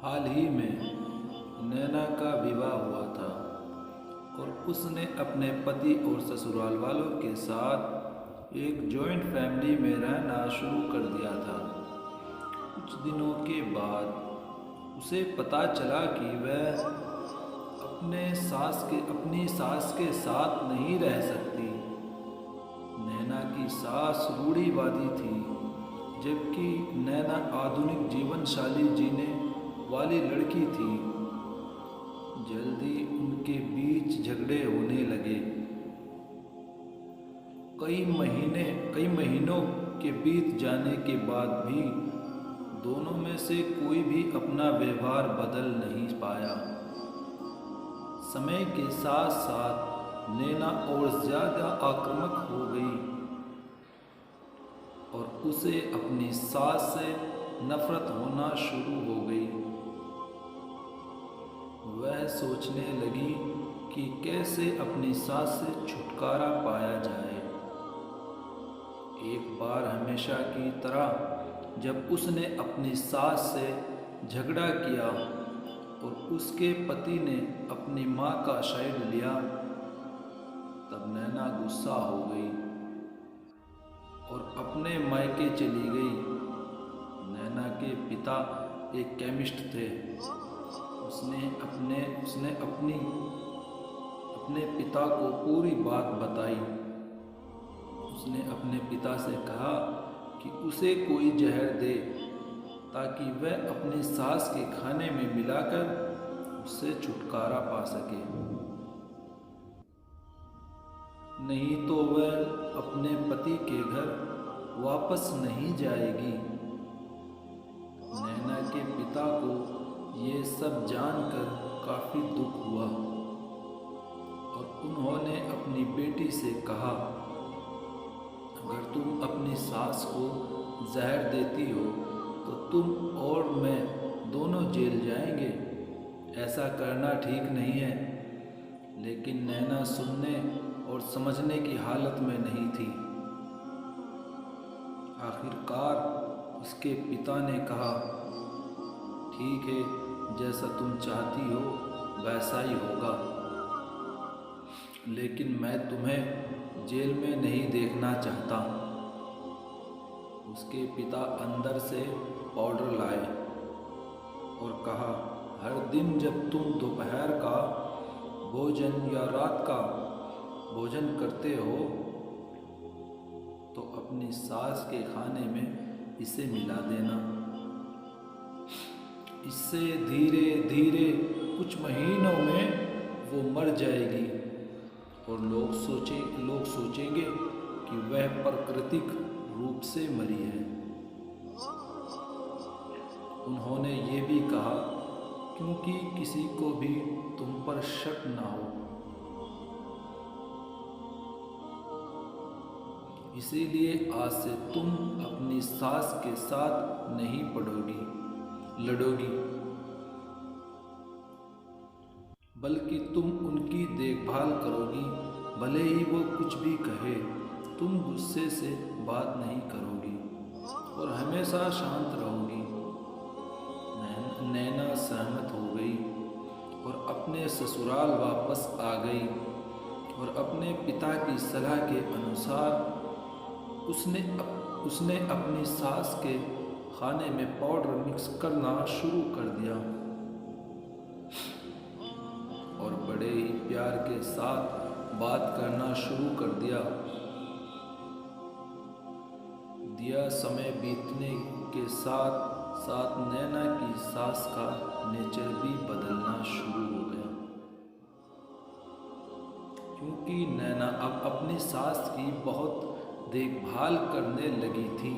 हाल ही में नैना का विवाह हुआ था और उसने अपने पति और ससुराल वालों के साथ एक जॉइंट फैमिली में रहना शुरू कर दिया था। कुछ दिनों के बाद उसे पता चला कि वह अपनी सास के साथ नहीं रह सकती। नैना की सास रूढ़िवादी थी, जबकि नैना आधुनिक जीवन शैली जीने वाली लड़की थी। जल्दी उनके बीच झगड़े होने लगे। कई महीनों के बीत जाने के बाद भी दोनों में से कोई भी अपना व्यवहार बदल नहीं पाया। समय के साथ साथ नैना और ज्यादा आक्रामक हो गई और उसे अपनी सास से नफरत होना शुरू हो गई। वह सोचने लगी कि कैसे अपनी सास से छुटकारा पाया जाए। एक बार हमेशा की तरह जब उसने अपनी सास से झगड़ा किया और उसके पति ने अपनी माँ का साइड लिया, तब नैना गुस्सा हो गई और अपने मायके चली गई। नैना के पिता एक केमिस्ट थे। उसने अपने पिता को पूरी बात बताई। उसने अपने पिता से कहा कि उसे कोई जहर दे ताकि वह अपनी सास के खाने में मिलाकर उससे छुटकारा पा सके, नहीं तो वह अपने पति के घर वापस नहीं जाएगी। नैना के पिता को ये सब जानकर काफी दुख हुआ और उन्होंने अपनी बेटी से कहा, अगर तुम अपनी सास को जहर देती हो तो तुम और मैं दोनों जेल जाएंगे। ऐसा करना ठीक नहीं है। लेकिन नैना सुनने और समझने की हालत में नहीं थी। आखिरकार उसके पिता ने कहा, ठीक है, जैसा तुम चाहती हो वैसा ही होगा, लेकिन मैं तुम्हें जेल में नहीं देखना चाहता। उसके पिता अंदर से पाउडर लाए और कहा, हर दिन जब तुम दोपहर का भोजन या रात का भोजन करते हो तो अपनी सास के खाने में इसे मिला देना। इससे धीरे धीरे कुछ महीनों में वो मर जाएगी और लोग सोचेंगे कि वह प्राकृतिक रूप से मरी है। उन्होंने ये भी कहा, क्योंकि किसी को भी तुम पर शक ना हो, इसीलिए आज से तुम अपनी सास के साथ नहीं लड़ोगी, बल्कि तुम उनकी देखभाल करोगी। भले ही वो कुछ भी कहे, तुम गुस्से से बात नहीं करोगी और हमेशा शांत रहोगी। नैना सहमत हो गई और अपने ससुराल वापस आ गई और अपने पिता की सलाह के अनुसार उसने अपनी सास के खाने में पाउडर मिक्स करना शुरू कर दिया और बड़े ही प्यार के साथ बात करना शुरू कर दिया। समय बीतने के साथ साथ नैना की सास का नेचर भी बदलना शुरू हो गया, क्योंकि नैना अब अपनी सास की बहुत देखभाल करने लगी थी।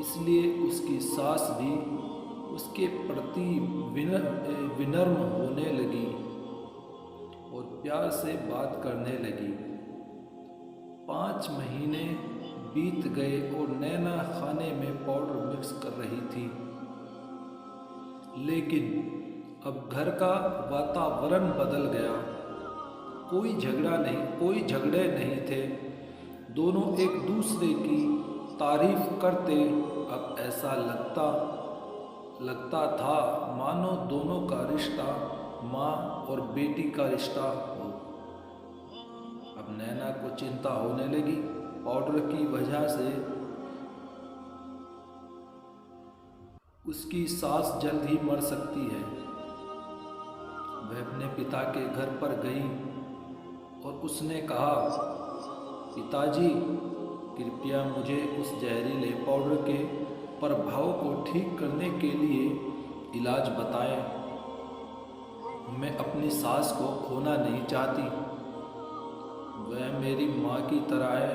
इसलिए उसकी सास भी उसके प्रति विनम्र होने लगी और प्यार से बात करने लगी। 5 महीने बीत गए और नैना खाने में पाउडर मिक्स कर रही थी, लेकिन अब घर का वातावरण बदल गया। कोई झगड़े नहीं थे। दोनों एक दूसरे की तारीफ करते। अब ऐसा लगता लगता था मानो दोनों का रिश्ता माँ और बेटी का रिश्ता हो। अब नैना को चिंता होने लगी, पाउडर की वजह से उसकी सास जल्द ही मर सकती है। वह अपने पिता के घर पर गई और उसने कहा, पिताजी, कृपया मुझे उस जहरीले पाउडर के प्रभाव को ठीक करने के लिए इलाज बताएं। मैं अपनी सास को खोना नहीं चाहती। वह मेरी माँ की तरह है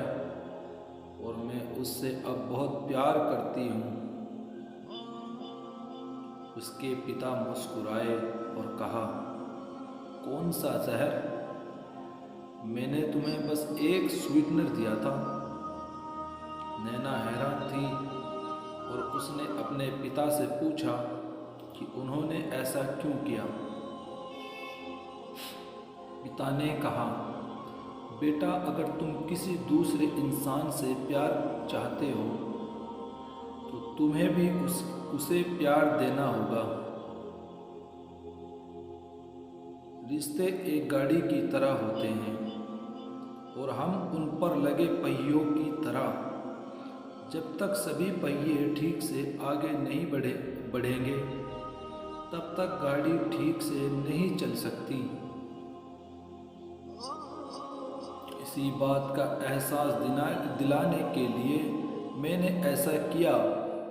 और मैं उससे अब बहुत प्यार करती हूँ। उसके पिता मुस्कुराए और कहा, कौन सा जहर? मैंने तुम्हें बस एक स्वीटनर दिया था। नैना हैरान थी और उसने अपने पिता से पूछा कि उन्होंने ऐसा क्यों किया। पिता ने कहा, बेटा, अगर तुम किसी दूसरे इंसान से प्यार चाहते हो तो तुम्हें भी उसे प्यार देना होगा। रिश्ते एक गाड़ी की तरह होते हैं और हम उन पर लगे पहियों की तरह। जब तक सभी पहिए ठीक से आगे नहीं बढ़ेंगे तब तक गाड़ी ठीक से नहीं चल सकती। इसी बात का एहसास दिलाने के लिए मैंने ऐसा किया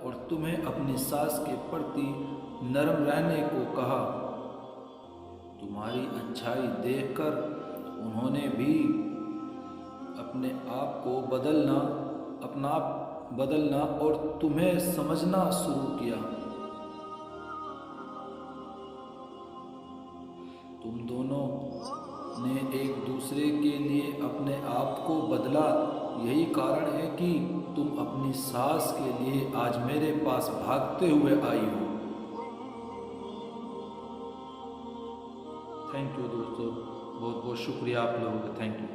और तुम्हें अपनी सास के प्रति नरम रहने को कहा। तुम्हारी अच्छाई देखकर उन्होंने भी अपने आप को बदलना और तुम्हें समझना शुरू किया। तुम दोनों ने एक दूसरे के लिए अपने आप को बदला। यही कारण है कि तुम अपनी सास के लिए आज मेरे पास भागते हुए आई हो। थैंक यू दोस्तों, बहुत बहुत शुक्रिया आप लोगों का। Thank you.